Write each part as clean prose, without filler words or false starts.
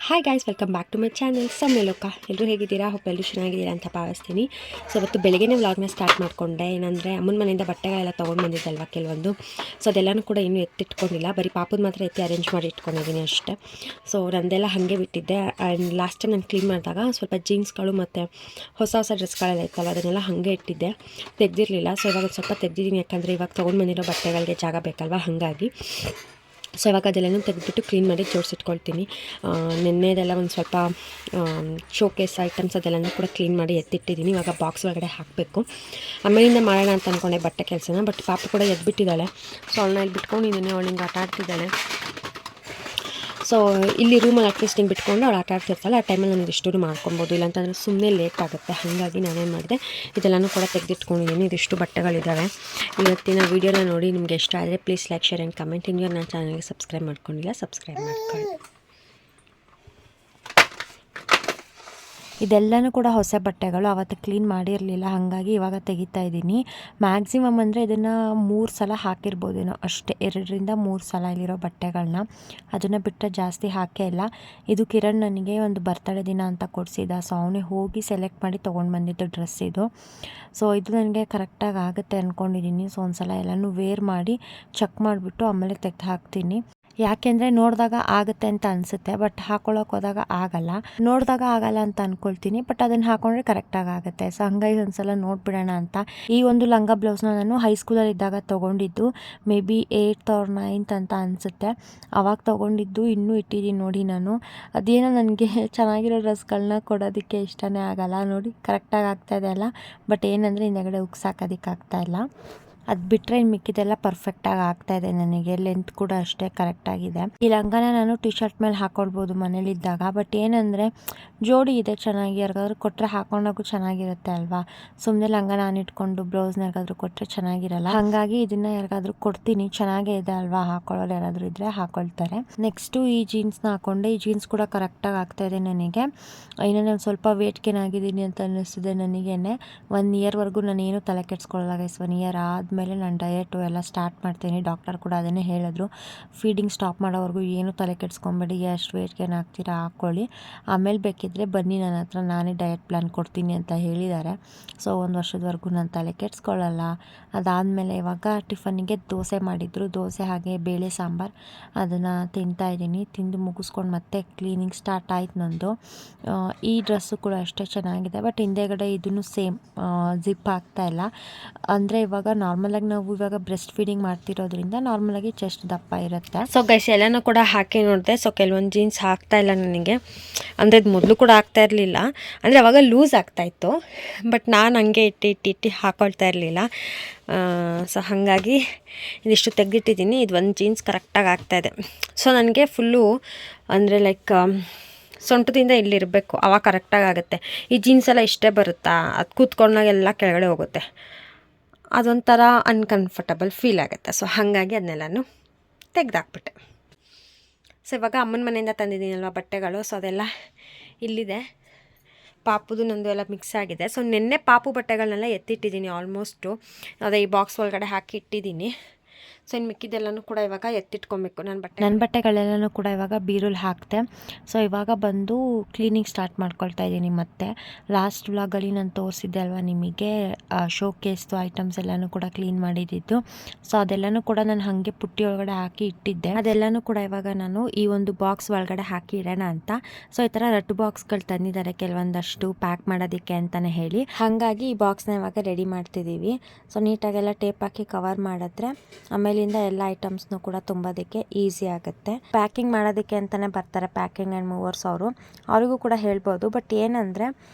Hi guys, welcome back to my channel ಸಮ್ಮೇಲೋಕ. ಎಲ್ಲರೂ ಹೇಗಿದ್ದೀರಾ? ಹೋಪ್ ಎಲ್ಲರೂ ಚೆನ್ನಾಗಿದ್ದೀರಾ ಅಂತ ಭಾವಿಸ್ತೀನಿ. ಸೊ ಇವತ್ತು ಬೆಳಗ್ಗೆನೇ ವ್ಲಾಗ್ನ ಸ್ಟಾರ್ಟ್ ಮಾಡಿಕೊಂಡೆ. ಏನಂದರೆ ಅಮ್ಮನ ಮನೆಯಿಂದ ಬಟ್ಟೆಗಳೆಲ್ಲ ತೊಗೊಂಡು ಬಂದಿದ್ದಲ್ವ ಕೆಲವೊಂದು. ಸೊ ಅದೆಲ್ಲನೂ ಕೂಡ ಇನ್ನೂ ಎತ್ತಿಟ್ಕೊಂಡಿಲ್ಲ, ಬರೀ ಪಾಪದ ಮಾತ್ರ ಎತ್ತಿ ಅರೇಂಜ್ ಮಾಡಿ ಇಟ್ಕೊಂಡಿದ್ದೀನಿ ಅಷ್ಟೇ. ಸೊ ನಂದೆಲ್ಲ ಹಾಗೆ ಬಿಟ್ಟಿದ್ದೆ. ಆ್ಯಂಡ್ ಲಾಸ್ಟ್ ಟೈಮ್ ನಾನು ಕ್ಲೀನ್ ಮಾಡಿದಾಗ ಸ್ವಲ್ಪ ಜೀನ್ಸ್ಗಳು ಮತ್ತು ಹೊಸ ಡ್ರೆಸ್ಗಳೆಲ್ಲ ಇತ್ತಲ್ಲ, ಅದನ್ನೆಲ್ಲ ಹಾಗೆ ಇಟ್ಟಿದ್ದೆ, ತೆಗೆದಿರಲಿಲ್ಲ. ಸೊ ಇವಾಗ ಸ್ವಲ್ಪ ತೆಗೆದಿದ್ದೀನಿ, ಯಾಕಂದರೆ ಇವಾಗ ತೊಗೊಂಡು ಬಂದಿರೋ ಬಟ್ಟೆಗಳಿಗೆ ಜಾಗ ಬೇಕಲ್ವ, ಹಾಗಾಗಿ. ಸೊ ಇವಾಗ ಅದೆಲ್ಲನೂ ತೆಗೆದುಬಿಟ್ಟು ಕ್ಲೀನ್ ಮಾಡಿ ಜೋಡಿಸಿಟ್ಕೊಳ್ತೀನಿ. ನೆನ್ನೆದೆಲ್ಲ ಒಂದು ಸ್ವಲ್ಪ ಶೋಕೇಸ್ ಐಟಮ್ಸ್ ಅದೆಲ್ಲನೂ ಕೂಡ ಕ್ಲೀನ್ ಮಾಡಿ ಎತ್ತಿಟ್ಟಿದ್ದೀನಿ. ಇವಾಗ ಬಾಕ್ಸ್ ಒಳಗಡೆ ಹಾಕಬೇಕು. ಆಮೇಲಿಂದ ಮಾಡೋಣ ಅಂತ ಅಂದ್ಕೊಂಡೆ ಬಟ್ಟೆ ಕೆಲಸನ. ಬಟ್ ಪಾಪ ಕೂಡ ಎದ್ಬಿಟ್ಟಿದ್ದಾಳೆ. ಸೊ ಅವಳನ್ನ ಇಲ್ಲಿ ಬಿಟ್ಕೊಂಡಿದ್ದೀನಿ, ಅವಳು ಹಿಂಗೆ ಆಟ ಆಡ್ತಿದ್ದಾಳೆ. ಸೊ ಇಲ್ಲಿ ರೂಮಲ್ಲಿ ಅಟ್ಲೀಸ್ಟ್ ಹಿಂಗೆ ಬಿಟ್ಕೊಂಡು ಅವಳು ಆಟ ಆಡ್ತಿರ್ತಾಳೆ. ಆ ಟೈಮಲ್ಲಿ ನನಗೆ ಇಷ್ಟು ಮಾಡ್ಕೊಬೋದು, ಇಲ್ಲಾಂತಂದರೆ ಸುಮ್ಮನೆ ಲೇಟ್ ಆಗುತ್ತೆ. ಹಾಗಾಗಿ ನಾನೇನು ಮಾಡಿದೆ, ಇದೆಲ್ಲನೂ ಕೂಡ ತೆಗೆದಿಟ್ಕೊಂಡಿದ್ದೀನಿ. ಇದಿಷ್ಟು ಬಟ್ಟೆಗಳಿದ್ದಾವೆ. ಇವತ್ತಿನ ವೀಡಿಯೋನ ನೋಡಿ ನಿಮಗೆ ಇಷ್ಟ ಆದರೆ please like, share and comment. ಇನ್ನು ನನ್ನ ಚಾನಲ್ಗೆ ಸಬ್ಸ್ಕ್ರೈಬ್ ಮಾಡ್ಕೊಂಡಿಲ್ಲ, ಸಬ್ಸ್ಕ್ರೈಬ್ ಮಾಡ್ಕೊಳ್ಳಿ. ಇದೆಲ್ಲನೂ ಕೂಡ ಹೊಸ ಬಟ್ಟೆಗಳು, ಆವತ್ತು ಕ್ಲೀನ್ ಮಾಡಿರಲಿಲ್ಲ, ಹಾಗಾಗಿ ಇವಾಗ ತೆಗಿತಾ ಇದ್ದೀನಿ. ಮ್ಯಾಕ್ಸಿಮಮ್ ಅಂದರೆ ಇದನ್ನು 3 ಸಲ ಹಾಕಿರ್ಬೋದೇನೋ ಅಷ್ಟೇ, 2ರಿಂದ 3 ಸಲ ಇಲ್ಲಿರೋ ಬಟ್ಟೆಗಳನ್ನ. ಅದನ್ನು ಬಿಟ್ಟರೆ ಜಾಸ್ತಿ ಹಾಕೇ ಇಲ್ಲ. ಇದು ಕಿರಣ್ ನನಗೆ ಒಂದು ಬರ್ತಡೇ ದಿನ ಅಂತ ಕೊಡಿಸಿದ. ಸೊ ಅವನೇ ಹೋಗಿ ಸೆಲೆಕ್ಟ್ ಮಾಡಿ ತೊಗೊಂಡು ಬಂದಿದ್ದು ಡ್ರೆಸ್ ಇದು. ಸೊ ಇದು ನನಗೆ ಕರೆಕ್ಟಾಗಿ ಆಗುತ್ತೆ ಅಂದ್ಕೊಂಡಿದ್ದೀನಿ. ಸೊ ಒಂದು ಸಲ ಎಲ್ಲನೂ ವೇರ್ ಮಾಡಿ ಚೆಕ್ ಮಾಡಿಬಿಟ್ಟು ಆಮೇಲೆ ತೆಗೆದು ಹಾಕ್ತೀನಿ. ಯಾಕೆಂದರೆ ನೋಡಿದಾಗ ಆಗುತ್ತೆ ಅಂತ ಅನಿಸುತ್ತೆ, ಬಟ್ ಹಾಕೊಳ್ಳೋಕೆ ಹೋದಾಗ ಆಗಲ್ಲ. ನೋಡಿದಾಗ ಆಗಲ್ಲ ಅಂತ ಅಂದ್ಕೊಳ್ತೀನಿ, ಬಟ್ ಅದನ್ನು ಹಾಕೊಂಡ್ರೆ ಕರೆಕ್ಟಾಗಿ ಆಗುತ್ತೆ. ಸೊ ಹಂಗಾಗಿ ಒಂದು ಸಲ ನೋಡಿಬಿಡೋಣ ಅಂತ ಈ ಒಂದು ಲಂಗ ಬ್ಲೌಸ್ನ ನಾನು ಹೈಸ್ಕೂಲಲ್ಲಿ ಇದ್ದಾಗ ತೊಗೊಂಡಿದ್ದು. May be 8th or 9th ಅಂತ ಅನಿಸುತ್ತೆ. ಆವಾಗ ತೊಗೊಂಡಿದ್ದು ಇನ್ನೂ ಇಟ್ಟಿದ್ದೀನಿ ನೋಡಿ. ನಾನು ಅದೇನೋ ನನಗೆ ಚೆನ್ನಾಗಿರೋ ಡ್ರೆಸ್ಗಳನ್ನ ಕೊಡೋದಕ್ಕೆ ಇಷ್ಟನೇ ಆಗಲ್ಲ. ನೋಡಿ ಕರೆಕ್ಟಾಗಿ ಆಗ್ತಾಯಿದೆ ಅಲ್ಲ, ಬಟ್ ಏನಂದರೆ ಹಿಂದೆಗಡೆ ಉಕ್ಸಾಕೋದಕ್ಕೆ ಆಗ್ತಾಯಿಲ್ಲ. ಅದು ಬಿಟ್ಟರೆ ಇನ್ನು ಮಿಕ್ಕಿದೆಲ್ಲ ಪರ್ಫೆಕ್ಟಾಗಿ ಆಗ್ತಾಯಿದೆ ನನಗೆ. ಲೆಂತ್ ಕೂಡ ಅಷ್ಟೇ ಕರೆಕ್ಟಾಗಿದೆ. ಈ ಲಂಗನ ನಾನು ಟಿ ಶರ್ಟ್ ಮೇಲೆ ಹಾಕ್ಕೊಳ್ಬೋದು ಮನೇಲಿದ್ದಾಗ, ಬಟ್ ಏನಂದರೆ ಜೋಡಿ ಇದೆ ಚೆನ್ನಾಗಿ, ಯಾರಿಗಾದ್ರೂ ಕೊಟ್ಟರೆ ಹಾಕೊಂಡಾಗೂ ಚೆನ್ನಾಗಿರುತ್ತೆ ಅಲ್ವಾ. ಸುಮ್ಮನೆ ಲಂಗ ನಾನು ಇಟ್ಕೊಂಡು ಬ್ಲೌಸ್ನ ಯಾರಿಗಾದ್ರೂ ಕೊಟ್ಟರೆ ಚೆನ್ನಾಗಿರಲ್ಲ. ಹಾಗಾಗಿ ಇದನ್ನು ಯಾರಿಗಾದ್ರೂ ಕೊಡ್ತೀನಿ. ಚೆನ್ನಾಗೇ ಇದೆ ಅಲ್ವಾ, ಹಾಕೊಳ್ಳೋರು ಯಾರಾದರೂ ಇದ್ದರೆ ಹಾಕೊಳ್ತಾರೆ. ನೆಕ್ಸ್ಟು ಈ ಜೀನ್ಸ್ನ ಹಾಕ್ಕೊಂಡೆ. ಈ ಜೀನ್ಸ್ ಕೂಡ ಕರೆಕ್ಟಾಗಿ ಆಗ್ತಾಯಿದೆ ನನಗೆ. ಇನ್ನು ನಾನು ಸ್ವಲ್ಪ ವೇಟ್ ಗೇನ್ ಆಗಿದ್ದೀನಿ ಅಂತ ಅನ್ನಿಸ್ತಿದೆ ನನಗೇನೆ. 1 ಇಯರ್ವರೆಗೂ ನಾನು ಏನೂ ತಲೆ ಕೆಡಿಸ್ಕೊಳ್ಳಲ್ಲ ಗೈಸ್. 1 ಇಯರ್ ಆದಮೇಲೆ ನಾನು ಡಯಟು ಎಲ್ಲ ಸ್ಟಾರ್ಟ್ ಮಾಡ್ತೀನಿ. ಡಾಕ್ಟರ್ ಕೂಡ ಅದನ್ನೇ ಹೇಳಿದ್ರು, ಫೀಡಿಂಗ್ ಸ್ಟಾಪ್ ಮಾಡೋವರೆಗೂ ಏನು ತಲೆ ಕೆಡಿಸ್ಕೊಬೇಡಿ, ಎಷ್ಟು ವೇಟ್ ಗೇನ್ ಆಗ್ತೀರಾ ಹಾಕ್ಕೊಳ್ಳಿ, ಆಮೇಲೆ ಬೇಕಿದ್ದರೆ ಬನ್ನಿ ನನ್ನ ಹತ್ರ, ನಾನೇ ಡಯಟ್ ಪ್ಲ್ಯಾನ್ ಕೊಡ್ತೀನಿ ಅಂತ ಹೇಳಿದ್ದಾರೆ. ಸೊ 1 ವರ್ಷದವರೆಗೂ ನಾನು ತಲೆ ಕೆಡಿಸ್ಕೊಳ್ಳಲ್ಲ. ಅದಾದಮೇಲೆ ಇವಾಗ ಟಿಫನ್ನಿಗೆ ದೋಸೆ ಮಾಡಿದ್ರು. ದೋಸೆ ಹಾಗೆ ಬೇಳೆ ಸಾಂಬಾರು ಅದನ್ನು ತಿಂತಾಯಿದ್ದೀನಿ. ತಿಂದು ಮುಗಿಸ್ಕೊಂಡು ಮತ್ತೆ ಕ್ಲೀನಿಂಗ್ ಸ್ಟಾರ್ಟ್ ಆಯ್ತು ನಂದು. ಈ ಡ್ರೆಸ್ಸು ಕೂಡ ಅಷ್ಟೇ ಚೆನ್ನಾಗಿದೆ, ಬಟ್ ಹಿಂದೆಗಡೆ ಇದನ್ನು ಸೇಮ್ ಜಿಪ್ ಆಗ್ತಾಯಿಲ್ಲ. ಅಂದರೆ ಇವಾಗ ನಾರ್ಮಲಾಗಿ ನಾವು ಇವಾಗ ಬ್ರೆಸ್ಟ್ ಫೀಡಿಂಗ್ ಮಾಡ್ತಿರೋದ್ರಿಂದ ನಾರ್ಮಲಾಗಿ ಚೆಸ್ಟ್ ದಪ್ಪ ಇರುತ್ತೆ. ಸೊ ಗೈಸ್ ಎಲ್ಲನೂ ಕೂಡ ಹಾಕಿ ನೋಡಿದೆ. ಸೊ ಕೆಲವೊಂದು ಜೀನ್ಸ್ ಹಾಕ್ತಾಯಿಲ್ಲ ನನಗೆ. ಅಂದರೆ ಇದು ಮೊದಲು ಕೂಡ ಆಗ್ತಾ ಇರಲಿಲ್ಲ, ಅಂದರೆ ಅವಾಗ ಲೂಸ್ ಆಗ್ತಾಯಿತ್ತು, ಬಟ್ ನಾನು ಹಂಗೆ ಇಟ್ಟು ಹಾಕ್ಕೊಳ್ತಾ ಇರಲಿಲ್ಲ. ಸೊ ಹಾಗಾಗಿ ಇದಿಷ್ಟು ತೆಗೆದಿಟ್ಟಿದ್ದೀನಿ. ಇದು ಒಂದು ಜೀನ್ಸ್ ಕರೆಕ್ಟಾಗಿ ಆಗ್ತಾಯಿದೆ. ಸೊ ನನಗೆ ಫುಲ್ಲು ಅಂದರೆ ಲೈಕ್ ಸೊಂಟದಿಂದ ಇಲ್ಲಿರಬೇಕು, ಅವಾಗ ಕರೆಕ್ಟಾಗಿ ಆಗುತ್ತೆ. ಈ ಜೀನ್ಸ್ ಎಲ್ಲ ಇಷ್ಟೇ ಬರುತ್ತಾ, ಅದು ಕೂತ್ಕೊಂಡಾಗೆಲ್ಲ ಕೆಳಗಡೆ ಹೋಗುತ್ತೆ, ಅದೊಂಥರ ಅನ್ಕಂಫರ್ಟಬಲ್ ಫೀಲ್ ಆಗುತ್ತೆ. ಸೊ ಹಾಗಾಗಿ ಅದನ್ನೆಲ್ಲನೂ ತೆಗೆದಾಕ್ಬಿಟ್ಟೆ. ಸೊ ಇವಾಗ ಅಮ್ಮನ ಮನೆಯಿಂದ ತಂದಿದ್ದೀನಲ್ವ ಬಟ್ಟೆಗಳು, ಸೊ ಅದೆಲ್ಲ ಇಲ್ಲಿದೆ. ಪಾಪುದು ನಂದು ಎಲ್ಲ ಮಿಕ್ಸ್ ಆಗಿದೆ. ಸೊ ನಿನ್ನೆ ಪಾಪು ಬಟ್ಟೆಗಳನ್ನೆಲ್ಲ ಎತ್ತಿಟ್ಟಿದ್ದೀನಿ ಆಲ್ಮೋಸ್ಟು. ಅದೇ ಈ ಬಾಕ್ಸ್ ಒಳಗಡೆ ಹಾಕಿ ಇಟ್ಟಿದ್ದೀನಿ. ಸೊ ಇನ್ನು ಮಿಕ್ಕಿದೆಲ್ಲನೂ ಕೂಡ ಇವಾಗ ಎತ್ತಿಟ್ಕೊಬೇಕು. ನನ್ನ ಬಟ್ಟೆಗಳೆಲ್ಲನೂ ಕೂಡ ಇವಾಗ ಬೀರಲ್ಲಿ ಹಾಕ್ತೆ. ಸೊ ಇವಾಗ ಬಂದು ಕ್ಲೀನಿಂಗ್ ಸ್ಟಾರ್ಟ್ ಮಾಡ್ಕೊಳ್ತಾ ಇದ್ದೀನಿ. ಮತ್ತೆ ಲಾಸ್ಟ್ ವ್ಲಾಗಲ್ಲಿ ನಾನು ತೋರಿಸಿದ್ದೆ ಅಲ್ವಾ ನಿಮಗೆ, ಶೋಕೇಸ್ದು ಐಟಮ್ಸ್ ಎಲ್ಲನೂ ಕೂಡ ಕ್ಲೀನ್ ಮಾಡಿದ್ದು. ಸೊ ಅದೆಲ್ಲನೂ ಕೂಡ ನಾನು ಹಾಗೆ ಪುಟ್ಟಿ ಒಳಗಡೆ ಹಾಕಿ ಇಟ್ಟಿದ್ದೆ. ಅದೆಲ್ಲನೂ ಕೂಡ ಇವಾಗ ನಾನು ಈ ಒಂದು ಬಾಕ್ಸ್ ಒಳಗಡೆ ಹಾಕಿ ಇಡೋಣ ಅಂತ. ಸೊ ಈ ಥರ ರಟ್ಟು ಬಾಕ್ಸ್ಗಳು ತಂದಿದ್ದಾರೆ ಕೆಲವೊಂದಷ್ಟು ಪ್ಯಾಕ್ ಮಾಡೋದಕ್ಕೆ ಅಂತಲೇ ಹೇಳಿ. ಹಾಗಾಗಿ ಈ ಬಾಕ್ಸ್ನ ಇವಾಗ ರೆಡಿ ಮಾಡ್ತಿದ್ದೀವಿ. ಸೊ ನೀಟಾಗೆಲ್ಲ ಟೇಪ್ ಹಾಕಿ ಕವರ್ ಮಾಡಿದ್ರೆ ಆಮೇಲಿಂದ ಎಲ್ಲ ಐಟಮ್ಸ್ನು ಕೂಡ ತುಂಬೋದಕ್ಕೆ ಈಸಿ ಆಗುತ್ತೆ. ಪ್ಯಾಕಿಂಗ್ ಮಾಡೋದಕ್ಕೆ ಅಂತಲೇ ಬರ್ತಾರೆ ಪ್ಯಾಕಿಂಗ್ ಆ್ಯಂಡ್ ಮೂವರ್ಸ್ ಅವರಿಗೂ ಕೂಡ ಹೇಳ್ಬೋದು. ಬಟ್ ಏನಂದರೆ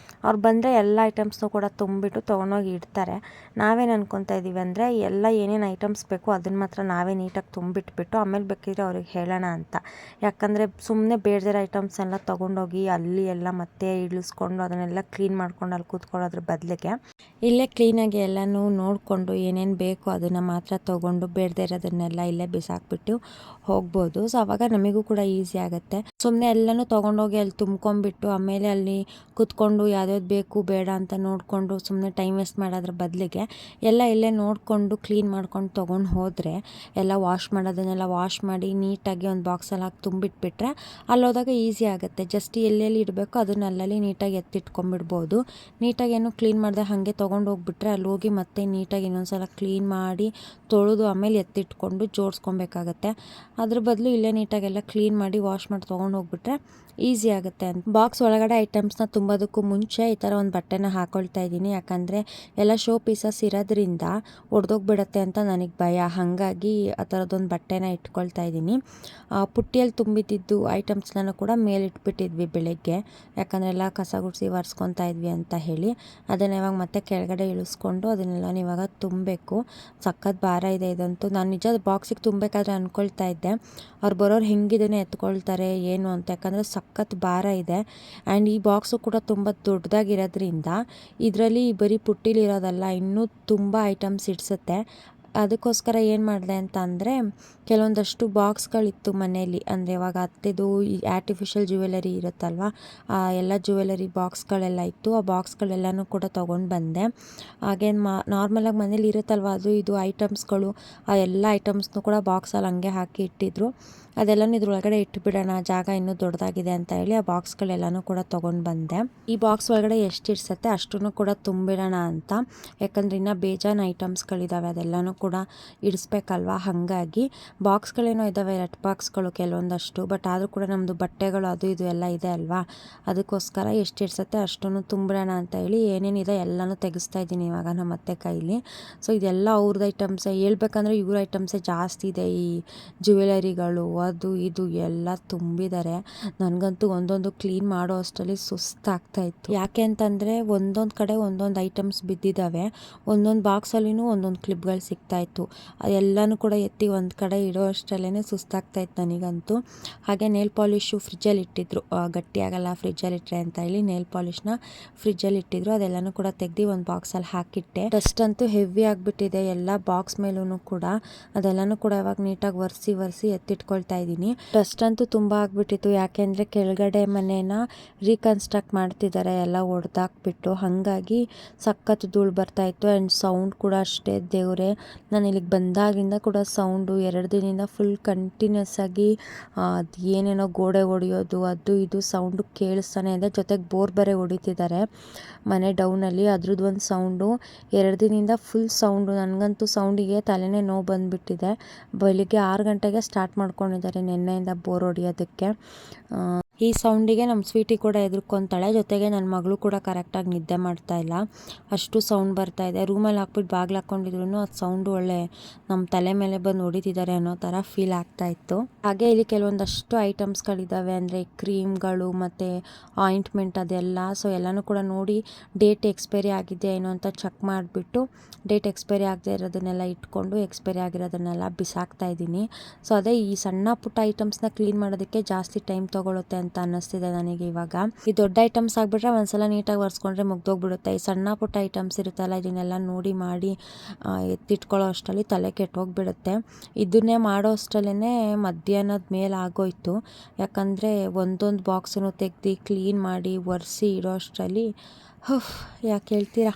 ಅವ್ರು ಬಂದರೆ ಎಲ್ಲ ಐಟಮ್ಸ್ನು ಕೂಡ ತುಂಬಿಟ್ಟು ತೊಗೊಂಡೋಗಿ ಇಡ್ತಾರೆ. ನಾವೇನು ಅನ್ಕೊತಾ ಇದ್ದೀವಿ ಅಂದರೆ ಎಲ್ಲ ಏನೇನು ಐಟಮ್ಸ್ ಬೇಕು ಅದನ್ನು ಮಾತ್ರ ನಾವೇ ನೀಟಾಗಿ ತುಂಬಿಟ್ಬಿಟ್ಟು ಆಮೇಲೆ ಬೇಕಿದ್ರೆ ಅವ್ರಿಗೆ ಹೇಳೋಣ ಅಂತ. ಯಾಕಂದರೆ ಸುಮ್ಮನೆ ಬೇಡದಿರೋ ಐಟಮ್ಸ್ ಎಲ್ಲ ತೊಗೊಂಡೋಗಿ ಅಲ್ಲಿ ಎಲ್ಲ ಮತ್ತೆ ಇಳಿಸ್ಕೊಂಡು ಅದನ್ನೆಲ್ಲ ಕ್ಲೀನ್ ಮಾಡ್ಕೊಂಡು ಅಲ್ಲಿ ಕೂತ್ಕೊಳ್ಳೋದ್ರ ಬದಲಿಗೆ ಇಲ್ಲೇ ಕ್ಲೀನಾಗಿ ಎಲ್ಲನೂ ನೋಡಿಕೊಂಡು ಏನೇನು ಬೇಕು ಅದನ್ನು ಮಾತ್ರ ತೊಗೊಂಡು ಬೇಡದೇ ಇರೋದನ್ನೆಲ್ಲ ಇಲ್ಲೇ ಬಿಸಾಕ್ಬಿಟ್ಟು ಹೋಗ್ಬೋದು. ಸೊ ಆವಾಗ ನಮಗೂ ಕೂಡ ಈಸಿ ಆಗುತ್ತೆ. ಸುಮ್ಮನೆ ಎಲ್ಲನೂ ತೊಗೊಂಡೋಗಿ ಅಲ್ಲಿ ತುಂಬ್ಕೊಂಡ್ಬಿಟ್ಟು ಆಮೇಲೆ ಅಲ್ಲಿ ಕೂತ್ಕೊಂಡು ಯಾವ್ದ್ಯಾವ್ದು ಬೇಕು ಬೇಡ ಅಂತ ನೋಡಿಕೊಂಡು ಸುಮ್ಮನೆ ಟೈಮ್ ವೇಸ್ಟ್ ಮಾಡೋದ್ರ ಬದಲಿಗೆ ಎಲ್ಲ ಇಲ್ಲೇ ನೋಡಿಕೊಂಡು ಕ್ಲೀನ್ ಮಾಡ್ಕೊಂಡು ತೊಗೊಂಡು ಹೋದರೆ ಎಲ್ಲ ವಾಶ್ ಮಾಡೋದನ್ನೆಲ್ಲ ವಾಶ್ ಮಾಡಿ ನೀಟಾಗಿ ಒಂದು ಬಾಕ್ಸಲ್ಲಿ ಹಾಕಿ ತುಂಬಿಟ್ಬಿಟ್ರೆ ಅಲ್ಲಿ ಹೋದಾಗ ಈಸಿ ಆಗುತ್ತೆ. ಜಸ್ಟ್ ಎಲ್ಲೆಲ್ಲಿ ಇಡಬೇಕು ಅದನ್ನ ಅಲ್ಲಲ್ಲಿ ನೀಟಾಗಿ ಎತ್ತಿಟ್ಕೊಂಡ್ಬಿಡ್ಬೋದು. ನೀಟಾಗಿ ಏನು ಕ್ಲೀನ್ ಮಾಡಿದೆ ಹಾಗೆ ತೊಗೊಂಡು ಹೋಗ್ಬಿಟ್ರೆ ಅಲ್ಲಿ ಹೋಗಿ ಮತ್ತೆ ನೀಟಾಗಿ ಇನ್ನೊಂದು ಸಲ ಕ್ಲೀನ್ ಮಾಡಿ ತೊಳೆದು ಆಮೇಲೆ ಎತ್ತಿಟ್ಕೊಂಡು ಜೋಡಿಸ್ಕೊಬೇಕಾಗತ್ತೆ. ಅದ್ರ ಬದಲು ಇಲ್ಲೇ ನೀಟಾಗೆಲ್ಲ ಕ್ಲೀನ್ ಮಾಡಿ ವಾಶ್ ಮಾಡಿ ತೊಗೊಂಡು ಹೋಗ್ಬಿಟ್ರೆ ಈಸಿ ಆಗುತ್ತೆ ಅಂತ. ಬಾಕ್ಸ್ ಒಳಗಡೆ ಐಟಮ್ಸ್ನ ತುಂಬೋದಕ್ಕೂ ಮುಂಚೆ ಈ ಥರ ಒಂದು ಬಟ್ಟೆನ ಹಾಕೊಳ್ತಾ ಇದ್ದೀನಿ. ಯಾಕಂದರೆ ಎಲ್ಲ ಶೋ ಪೀಸಸ್ ಇರೋದ್ರಿಂದ ಒಡೆದೋಗ್ಬಿಡತ್ತೆ ಅಂತ ನನಗೆ ಭಯ. ಹಾಗಾಗಿ ಆ ಥರದ್ದೊಂದು ಬಟ್ಟೆನ ಇಟ್ಕೊಳ್ತಾ ಇದ್ದೀನಿ. ಪುಟ್ಟಿಯಲ್ಲಿ ತುಂಬಿದ್ದಿದ್ದು ಐಟಮ್ಸ್ನ ಕೂಡ ಮೇಲಿಟ್ಬಿಟ್ಟಿದ್ವಿ ಬೆಳಗ್ಗೆ, ಯಾಕಂದರೆ ಎಲ್ಲ ಕಸ ಗುಡಿಸಿ ಒರೆಸ್ಕೊತಾ ಇದ್ವಿ ಅಂತ ಹೇಳಿ. ಅದನ್ನು ಇವಾಗ ಮತ್ತೆ ಕೆಳಗಡೆ ಇಳಿಸ್ಕೊಂಡು ಅದನ್ನೆಲ್ಲ ಇವಾಗ ತುಂಬಬೇಕು. ಸಖತ್ ಭಾರ ಇದೆ ಇದಂತೂ. ನಾನು ನಿಜ ಬಾಕ್ಸಿಗೆ ತುಂಬಬೇಕಾದ್ರೆ ಅಂದ್ಕೊಳ್ತಾ ಇದ್ದೆ ಅವ್ರು ಬರೋರು ಹೆಂಗಿದನ್ನೇ ಎತ್ಕೊಳ್ತಾರೆ ಏನು ಅಂತ, ಯಾಕಂದರೆ ಸಖತ್ ಭಾರ ಇದೆ. ಆ್ಯಂಡ್ ಈ ಬಾಕ್ಸು ಕೂಡ ತುಂಬ ದೊಡ್ಡದಾಗಿರೋದ್ರಿಂದ ಇದರಲ್ಲಿ ಬರೀ ಪುಟ್ಟಿಲಿರೋದಲ್ಲ, ಇನ್ನೂ ತುಂಬ ಐಟಮ್ಸ್ ಇಡ್ಸುತ್ತೆ. ಅದಕ್ಕೋಸ್ಕರ ಏನು ಮಾಡಿದೆ ಅಂತ ಅಂದರೆ ಕೆಲವೊಂದಷ್ಟು ಬಾಕ್ಸ್ಗಳಿತ್ತು ಮನೆಯಲ್ಲಿ. ಅಂದರೆ ಇವಾಗ ಅತ್ತೆದು ಈ ಆರ್ಟಿಫಿಷಿಯಲ್ ಜ್ಯುವೆಲರಿ ಇರುತ್ತಲ್ವ, ಆ ಎಲ್ಲ ಜ್ಯುವೆಲರಿ ಬಾಕ್ಸ್ಗಳೆಲ್ಲ ಇತ್ತು. ಆ ಬಾಕ್ಸ್ಗಳೆಲ್ಲನೂ ಕೂಡ ತೊಗೊಂಡು ಬಂದೆ. ಹಾಗೆ ನಾರ್ಮಲಾಗಿ ಮನೇಲಿ ಇರುತ್ತಲ್ವ ಅದು ಇದು ಐಟಮ್ಸ್ಗಳು, ಆ ಎಲ್ಲ ಐಟಮ್ಸ್ನೂ ಕೂಡ ಬಾಕ್ಸಲ್ಲಿ ಹಂಗೆ ಹಾಕಿ ಇಟ್ಟಿದ್ರು. ಅದೆಲ್ಲನೂ ಇದ್ರೊಳಗಡೆ ಇಟ್ಬಿಡೋಣ, ಜಾಗ ಇನ್ನೂ ದೊಡ್ಡದಾಗಿದೆ ಅಂತ ಹೇಳಿ ಆ ಬಾಕ್ಸ್ಗಳೆಲ್ಲನೂ ಕೂಡ ತೊಗೊಂಡು ಬಂದೆ. ಈ ಬಾಕ್ಸ್ ಒಳಗಡೆ ಎಷ್ಟು ಇಡ್ಸತ್ತೆ ಅಷ್ಟನ್ನು ಕೂಡ ತುಂಬಿಡೋಣ ಅಂತ, ಯಾಕಂದರೆ ಇನ್ನೂ ಬೇಜಾನ್ ಐಟಮ್ಸ್ಗಳಿದ್ದಾವೆ ಅದೆಲ್ಲನೂ ಕೂಡ ಇಡಿಸ್ಬೇಕಲ್ವ. ಹಾಗಾಗಿ ಬಾಕ್ಸ್ಗಳೇನೋ ಇದ್ದಾವೆ, ರೆಡ್ ಬಾಕ್ಸ್ಗಳು ಕೆಲವೊಂದಷ್ಟು, ಬಟ್ ಆದರೂ ಕೂಡ ನಮ್ಮದು ಬಟ್ಟೆಗಳು ಅದು ಇದು ಎಲ್ಲ ಇದೆ ಅಲ್ವಾ, ಅದಕ್ಕೋಸ್ಕರ ಎಷ್ಟು ಇಡ್ಸತ್ತೆ ಅಷ್ಟನ್ನು ತುಂಬಿಡೋಣ ಅಂತ ಹೇಳಿ ಏನೇನಿದೆ ಎಲ್ಲನೂ ತೆಗೆಸ್ತಾ ಇದ್ದೀನಿ ಇವಾಗ ನಮ್ಮ ಅತ್ತೆ ಕೈಲಿ. ಸೊ ಇದೆಲ್ಲ ಅವ್ರದ್ದು ಐಟಮ್ಸೇ, ಹೇಳ್ಬೇಕಂದ್ರೆ ಇವ್ರ ಐಟಮ್ಸೇ ಜಾಸ್ತಿ ಇದೆ. ಈ ಜ್ಯುವೆಲರಿಗಳು ಅದು ಇದು ಎಲ್ಲ ತುಂಬಿದ್ದಾರೆ. ನನಗಂತೂ ಒಂದೊಂದು ಕ್ಲೀನ್ ಮಾಡೋ ಅಷ್ಟರಲ್ಲಿ ಸುಸ್ತಾಗ್ತಾಯಿತ್ತು. ಯಾಕೆ ಅಂತಂದರೆ ಒಂದೊಂದು ಕಡೆ ಒಂದೊಂದು ಐಟಮ್ಸ್ ಬಿದ್ದಿದ್ದಾವೆ, ಒಂದೊಂದು ಬಾಕ್ಸಲ್ಲಿನೂ ಒಂದೊಂದು ಕ್ಲಿಪ್ಗಳು ಸಿಗ್ತಾಯಿತ್ತು. ಅದೆಲ್ಲನೂ ಕೂಡ ಎತ್ತಿ ಒಂದು ಕಡೆ ಇಡೋ ಅಷ್ಟರಲ್ಲೇ ಸುಸ್ತಾಗ್ತಾಯಿತ್ತು ನನಗಂತೂ. ಹಾಗೆ ನೇಲ್ ಪಾಲಿಶು ಫ್ರಿಜ್ಜಲ್ಲಿ ಇಟ್ಟಿದ್ರು, ಗಟ್ಟಿಯಾಗಲ್ಲ ಫ್ರಿಜ್ಜಲ್ಲಿ ಇಟ್ಟರೆ ಅಂತ ಹೇಳಿ ನೇಲ್ ಪಾಲಿಷ್ನ ಫ್ರಿಜ್ಜಲ್ಲಿ ಇಟ್ಟಿದ್ರು. ಅದೆಲ್ಲನೂ ಕೂಡ ತೆಗೆದು ಒಂದು ಬಾಕ್ಸಲ್ಲಿ ಹಾಕಿಟ್ಟೆ. ಡಸ್ಟ್ ಅಂತೂ ಹೆವಿ ಆಗಿಬಿಟ್ಟಿದೆ ಎಲ್ಲ ಬಾಕ್ಸ್ ಮೇಲೂ ಕೂಡ. ಅದೆಲ್ಲನೂ ಕೂಡ ಇವಾಗ ನೀಟಾಗಿ ಒರೆಸಿ ಎತ್ತಿಟ್ಕೊಳ್ತಾ ಇದ್ದೀನಿ. ಡಸ್ಟ್ ಅಂತೂ ತುಂಬ ಆಗಿಬಿಟ್ಟಿತ್ತು, ಯಾಕೆಂದರೆ ಕೆಳಗಡೆ ಮನೇನ ರೀಕನ್ಸ್ಟ್ರಕ್ಟ್ ಮಾಡ್ತಿದ್ದಾರೆ ಎಲ್ಲ ಒಡೆದಾಕ್ಬಿಟ್ಟು. ಹಾಗಾಗಿ ಸಖತ್ ಧೂಳು ಬರ್ತಾಯಿತ್ತು. ಆ್ಯಂಡ್ ಸೌಂಡ್ ಕೂಡ ಅಷ್ಟೇ ದೇವ್ರೆ, ನಾನು ಇಲ್ಲಿಗೆ ಬಂದಾಗಿಂದ ಕೂಡ ಸೌಂಡು 2 ದಿನದಿಂದ ಫುಲ್ ಕಂಟಿನ್ಯೂಸ್ ಆಗಿ ಅದು ಏನೇನೋ ಗೋಡೆ ಹೊಡೆಯೋದು ಅದು ಇದು ಸೌಂಡು ಕೇಳಿಸ್ತಾನೆ ಇದೆ. ಜೊತೆಗೆ ಬೋರ್ ಬೇರೆ ಹೊಡಿತಿದ್ದಾರೆ ಮನೆ ಡೌನಲ್ಲಿ, ಅದ್ರದ್ದು ಒಂದು ಸೌಂಡು 2 ದಿನದಿಂದ ಫುಲ್ ಸೌಂಡು. ನನಗಂತೂ ಸೌಂಡಿಗೆ ತಲೆನೇ ನೋವು ಬಂದುಬಿಟ್ಟಿದೆ. ಬೆಳಿಗ್ಗೆ 6 ಗಂಟೆಗೆ ಸ್ಟಾರ್ಟ್ ಮಾಡ್ಕೊಂಡಿದ್ದಾರೆ ನಿನ್ನೆಯಿಂದ ಬೋರ್ ಹೊಡಿಯೋದಕ್ಕೆ. ಈ ಸೌಂಡಿಗೆ ನಮ್ಮ ಸ್ವೀಟಿ ಕೂಡ ಎದುರ್ಕೊತಾಳೆ. ಜೊತೆಗೆ ನನ್ನ ಮಗಳು ಕೂಡ ಕರೆಕ್ಟಾಗಿ ನಿದ್ದೆ ಮಾಡ್ತಾಯಿಲ್ಲ, ಅಷ್ಟು ಸೌಂಡ್ ಬರ್ತಾಯಿದೆ. ರೂಮಲ್ಲಿ ಹಾಕ್ಬಿಟ್ಟು ಬಾಗಿಲು ಹಾಕ್ಕೊಂಡಿದ್ರು ಅದು ಸೌಂಡು ಒಳ್ಳೆ ನಮ್ಮ ತಲೆ ಮೇಲೆ ಬಂದು ಹೊಡಿತಿದ್ದಾರೆ ಅನ್ನೋ ಥರ ಫೀಲ್ ಆಗ್ತಾಯಿತ್ತು. ಹಾಗೆ ಇಲ್ಲಿ ಕೆಲವೊಂದಷ್ಟು ಐಟಮ್ಸ್ಗಳಿದ್ದಾವೆ, ಅಂದರೆ ಕ್ರೀಮ್ಗಳು ಮತ್ತು ಆಯಿಂಟ್ಮೆಂಟ್ ಅದೆಲ್ಲ. ಸೊ ಎಲ್ಲನೂ ಕೂಡ ನೋಡಿ ಡೇಟ್ ಎಕ್ಸ್ಪೈರಿ ಆಗಿದೆ ಏನೋ ಅಂತ ಚೆಕ್ ಮಾಡಿಬಿಟ್ಟು ಡೇಟ್ ಎಕ್ಸ್ಪೈರಿ ಆಗದೆ ಇರೋದನ್ನೆಲ್ಲ ಇಟ್ಕೊಂಡು ಎಕ್ಸ್ಪೈರಿ ಆಗಿರೋದನ್ನೆಲ್ಲ ಬಿಸಾಕ್ತಾ ಇದ್ದೀನಿ. ಸೊ ಅದೇ ಈ ಸಣ್ಣ ಪುಟ್ಟ ಐಟಮ್ಸ್ನ ಕ್ಲೀನ್ ಮಾಡೋದಕ್ಕೆ ಜಾಸ್ತಿ ಟೈಮ್ ತೊಗೊಳುತ್ತೆ ಅಂತ ಅನ್ನಿಸ್ತಿದೆ ನನಗೆ ಇವಾಗ. ಈ ದೊಡ್ಡ ಐಟಮ್ಸ್ ಆಗಿಬಿಟ್ರೆ ಒಂದ್ಸಲ ನೀಟಾಗಿ ಒರೆಸ್ಕೊಂಡ್ರೆ ಮುಗ್ದೋಗ್ಬಿಡುತ್ತೆ. ಈ ಸಣ್ಣ ಪುಟ್ಟ ಐಟಮ್ಸ್ ಇರುತ್ತಲ್ಲ ಇದನ್ನೆಲ್ಲ ನೋಡಿ ಮಾಡಿ ಎತ್ತಿಟ್ಕೊಳ್ಳೋ ಅಷ್ಟರಲ್ಲಿ ತಲೆ ಕೆಟ್ಟೋಗ್ಬಿಡುತ್ತೆ. ಇದನ್ನೇ ಮಾಡೋ ಅಷ್ಟರಲ್ಲೇ ಮಧ್ಯಾಹ್ನದ ಮೇಲೆ ಆಗೋಯ್ತು. ಯಾಕಂದರೆ ಒಂದೊಂದು ಬಾಕ್ಸನ್ನು ತೆಗ್ದು ಕ್ಲೀನ್ ಮಾಡಿ ಒರೆಸಿ ಇಡೋ ಅಷ್ಟರಲ್ಲಿ ಯಾಕೆ ಹೇಳ್ತೀರಾ.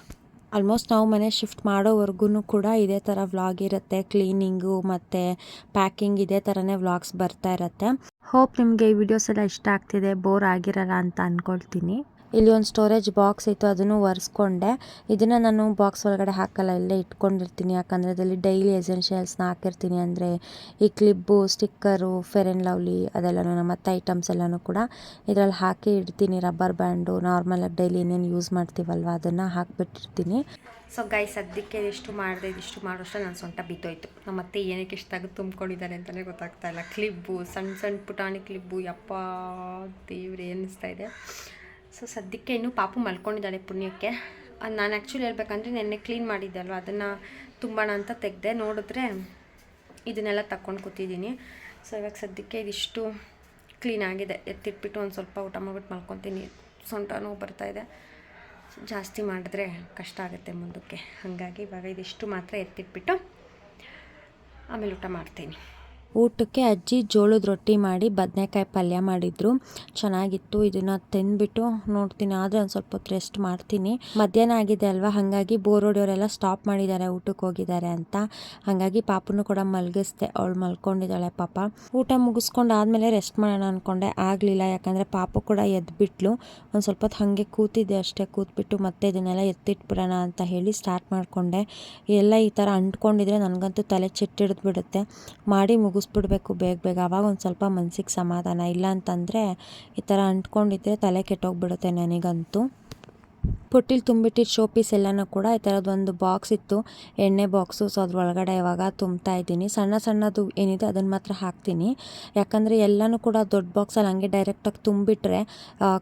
ಆಲ್ಮೋಸ್ಟ್ ನಾವು ಮನೆ ಶಿಫ್ಟ್ ಮಾಡೋವರೆಗೂ ಕೂಡ ಇದೇ ಥರ ವ್ಲಾಗ್ ಇರುತ್ತೆ, ಕ್ಲೀನಿಂಗು ಮತ್ತು ಪ್ಯಾಕಿಂಗ್ ಇದೇ ಥರನೇ ವ್ಲಾಗ್ಸ್ ಬರ್ತಾ ಇರುತ್ತೆ. ಹೋಪ್ ನಿಮಗೆ ಈ ವಿಡಿಯೋಸ್ ಎಲ್ಲ ಇಷ್ಟ ಆಗ್ತಿದೆ, ಬೋರ್ ಆಗಿರಲ್ಲ ಅಂತ ಅಂದ್ಕೊಳ್ತೀನಿ. ಇಲ್ಲಿ ಒಂದು ಸ್ಟೋರೇಜ್ ಬಾಕ್ಸ್ ಇತ್ತು, ಅದನ್ನು ಒರೆಸ್ಕೊಂಡೆ. ಇದನ್ನು ನಾನು ಬಾಕ್ಸ್ ಒಳಗಡೆ ಹಾಕಲ್ಲ, ಇಲ್ಲೇ ಇಟ್ಕೊಂಡಿರ್ತೀನಿ. ಯಾಕಂದರೆ ಅದರಲ್ಲಿ ಡೈಲಿ ಎಸೆನ್ಷಿಯಲ್ಸ್ನ ಹಾಕಿರ್ತೀನಿ. ಅಂದರೆ ಈ clip, sticker, Fair and Lovely ಅದೆಲ್ಲನೂ ನಮ್ಮ ಮತ್ತೆ ಐಟಮ್ಸ್ ಎಲ್ಲನೂ ಕೂಡ ಇದರಲ್ಲಿ ಹಾಕಿ ಇಡ್ತೀನಿ. ರಬ್ಬರ್ ಬ್ಯಾಂಡು, ನಾರ್ಮಲಾಗಿ ಡೈಲಿ ಏನೇನು ಯೂಸ್ ಮಾಡ್ತೀವಲ್ವ ಅದನ್ನು ಹಾಕಿಬಿಟ್ಟಿರ್ತೀನಿ. ಸೊ ಗೈಸ್, ಸದ್ಯಕ್ಕೆ ಇದಿಷ್ಟು ಮಾಡೋಷ್ಟೇ ನನ್ನ ಸೊಂಟ ಬಿದ್ದೋಯ್ತು. ನಮ್ಮ ಮತ್ತೆ ಏನಕ್ಕೆ ಇಷ್ಟ ತೆಗೆದು ತುಂಬ್ಕೊಂಡಿದ್ದಾರೆ ಅಂತಲೇ ಗೊತ್ತಾಗ್ತಾ ಇಲ್ಲ. ಕ್ಲಿಪ್ಪು, ಸಣ್ಣ ಪುಟಾಣಿ ಕ್ಲಿಪ್ಪು, ಯಪ್ಪ ದೇವ್ರೆ ಅನ್ನಿಸ್ತಾ ಇದೆ. ಸೊ ಸದ್ಯಕ್ಕೆ ಇನ್ನೂ ಪಾಪು ಮಲ್ಕೊಂಡಿದ್ದಾಳೆ ಪುಣ್ಯಕ್ಕೆ. ನಾನು ಆ್ಯಕ್ಚುಲಿ ಹೇಳ್ಬೇಕಂದ್ರೆ ನೆನ್ನೆ ಕ್ಲೀನ್ ಮಾಡಿದ್ದೆ ಅಲ್ವ, ಅದನ್ನು ತುಂಬೋಣ ಅಂತ ತೆಗೆದೆ. ನೋಡಿದ್ರೆ ಇದನ್ನೆಲ್ಲ ತಕ್ಕೊಂಡು ಕೂತಿದ್ದೀನಿ. ಸೊ ಇವಾಗ ಸದ್ಯಕ್ಕೆ ಇದಿಷ್ಟು ಕ್ಲೀನ್ ಆಗಿದೆ. ಎತ್ತಿಟ್ಬಿಟ್ಟು ಒಂದು ಸ್ವಲ್ಪ ಊಟ ಮಾಡ್ಬಿಟ್ಟು ಮಲ್ಕೊತೀನಿ. ಸೊಂಟ ನೋವು ಬರ್ತಾಯಿದೆ, ಜಾಸ್ತಿ ಮಾಡಿದ್ರೆ ಕಷ್ಟ ಆಗುತ್ತೆ ಮುಂದಕ್ಕೆ. ಹಾಗಾಗಿ ಇವಾಗ ಇದಿಷ್ಟು ಮಾತ್ರ ಎತ್ತಿಟ್ಬಿಟ್ಟು ಆಮೇಲೆ ಊಟ ಮಾಡ್ತೀನಿ. ಊಟಕ್ಕೆ ಅಜ್ಜಿ ಜೋಳದ ರೊಟ್ಟಿ ಮಾಡಿ ಬದನೆಕಾಯಿ ಪಲ್ಯ ಮಾಡಿದ್ರು, ಚೆನ್ನಾಗಿತ್ತು. ಇದನ್ನು ತಿಂದ್ಬಿಟ್ಟು ನೋಡ್ತೀನಿ, ಆದರೆ ಒಂದು ಸ್ವಲ್ಪ ಹೊತ್ತು ರೆಸ್ಟ್ ಮಾಡ್ತೀನಿ. ಮಧ್ಯಾಹ್ನ ಆಗಿದೆ ಅಲ್ವಾ, ಹಾಗಾಗಿ ಬೋರ್ ಹೊಡೆಯೋರೆಲ್ಲ ಸ್ಟಾಪ್ ಮಾಡಿದ್ದಾರೆ, ಊಟಕ್ಕೆ ಹೋಗಿದ್ದಾರೆ ಅಂತ. ಹಾಗಾಗಿ ಪಾಪನು ಕೂಡ ಮಲಗಿಸ್ದೆ, ಅವಳು ಮಲ್ಕೊಂಡಿದ್ದಾಳೆ ಪಾಪ. ಊಟ ಮುಗಿಸ್ಕೊಂಡು ಆದಮೇಲೆ ರೆಸ್ಟ್ ಮಾಡೋಣ ಅಂದ್ಕೊಂಡೆ, ಆಗಲಿಲ್ಲ. ಯಾಕಂದರೆ ಪಾಪು ಕೂಡ ಎದ್ಬಿಟ್ಲು. ಒಂದು ಸ್ವಲ್ಪ ಹೊತ್ತು ಹಾಗೆ ಕೂತಿದ್ದೆ ಅಷ್ಟೇ, ಕೂತ್ಬಿಟ್ಟು ಮತ್ತೆ ಇದನ್ನೆಲ್ಲ ಎತ್ತಿಟ್ಬಿಡೋಣ ಅಂತ ಹೇಳಿ ಸ್ಟಾರ್ಟ್ ಮಾಡಿಕೊಂಡೆ. ಎಲ್ಲ ಈ ಥರ ಅಂಟ್ಕೊಂಡಿದ್ರೆ ನನಗಂತೂ ತಲೆ ಚಿಟ್ಟಿಡ್ದು ಬಿಡುತ್ತೆ. ಮಾಡಿ ಮುಗಿಸ್ಬಿಡ್ಬೇಕು ಬೇಗ ಬೇಗ, ಆವಾಗ ಒಂದು ಸ್ವಲ್ಪ ಮನಸ್ಸಿಗೆ ಸಮಾಧಾನ. ಇಲ್ಲ ಅಂತಂದರೆ ಈ ಥರ ಅಂಟ್ಕೊಂಡಿದ್ರೆ ತಲೆ ಕೆಟ್ಟೋಗ್ಬಿಡುತ್ತೆ ನನಗಂತೂ. ಪುಟ್ಟಿಲಿ ತುಂಬಿಟ್ಟಿದ್ದು ಶೋ ಪೀಸ್ ಎಲ್ಲನೂ ಕೂಡ ಈ ಥರದ್ದೊಂದು ಬಾಕ್ಸ್ ಇತ್ತು, ಎಣ್ಣೆ ಬಾಕ್ಸು. ಸೊ ಅದ್ರೊಳಗಡೆ ಇವಾಗ ತುಂಬ್ತಾ ಇದ್ದೀನಿ. ಸಣ್ಣ ಸಣ್ಣದು ಏನಿದೆ ಅದನ್ನು ಮಾತ್ರ ಹಾಕ್ತೀನಿ, ಯಾಕಂದರೆ ಎಲ್ಲನೂ ಕೂಡ ದೊಡ್ಡ ಬಾಕ್ಸಲ್ಲಿ ಹಂಗೆ ಡೈರೆಕ್ಟಾಗಿ ತುಂಬಿಟ್ರೆ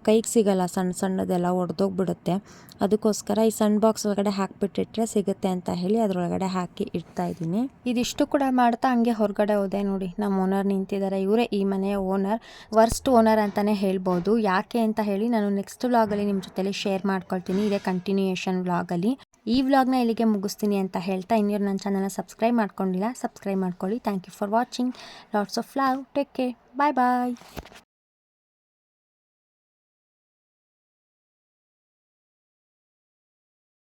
ಕೈಗೆ ಸಿಗಲ್ಲ, ಸಣ್ಣ ಸಣ್ಣದೆಲ್ಲ ಒಡೆದೋಗ್ಬಿಡುತ್ತೆ. ಅದಕ್ಕೋಸ್ಕರ ಈ ಸಣ್ಣ ಬಾಕ್ಸ್ ಒಳಗಡೆ ಹಾಕಿಬಿಟ್ಟಿಟ್ರೆ ಸಿಗುತ್ತೆ ಅಂತ ಹೇಳಿ ಅದರೊಳಗಡೆ ಹಾಕಿ ಇಡ್ತಾ ಇದ್ದೀನಿ. ಇದಿಷ್ಟು ಕೂಡ ಮಾಡ್ತಾ ಹಂಗೆ ಹೊರಗಡೆ ಹೋದೆ. ನೋಡಿ, ನಮ್ಮ ಓನರ್ ನಿಂತಿದ್ದಾರೆ. ಇವರೇ ಈ ಮನೆಯ ಓನರ್, ವರ್ಸ್ಟ್ ಓನರ್ ಅಂತಲೇ ಹೇಳ್ಬೋದು. ಯಾಕೆ ಅಂತ ಹೇಳಿ ನಾನು ನೆಕ್ಸ್ಟ್ ವ್ಲಾಗಲ್ಲಿ ನಿಮ್ಮ ಜೊತೆಲಿ ಶೇರ್ ಮಾಡ್ಕೊಳ್ತೀನಿ, ಇದೇ ಕಂಟಿನ್ಯೂಯೇಷನ್ ವ್ಲಾಗಲ್ಲಿ. ಈ ವ್ಲಾಗ್ನ ಇಲ್ಲಿಗೆ ಮುಗಿಸ್ತೀನಿ ಅಂತ ಹೇಳ್ತಾ, ಇನ್ನೂ ನನ್ನ ಚಾನಲ್ನ ಸಬ್ಸ್ಕ್ರೈಬ್ ಮಾಡ್ಕೊಂಡಿಲ್ಲ, ಸಬ್ಸ್ಕ್ರೈಬ್ ಮಾಡ್ಕೊಳ್ಳಿ. Thank you for watching. Lots of love. Take care. Bye bye.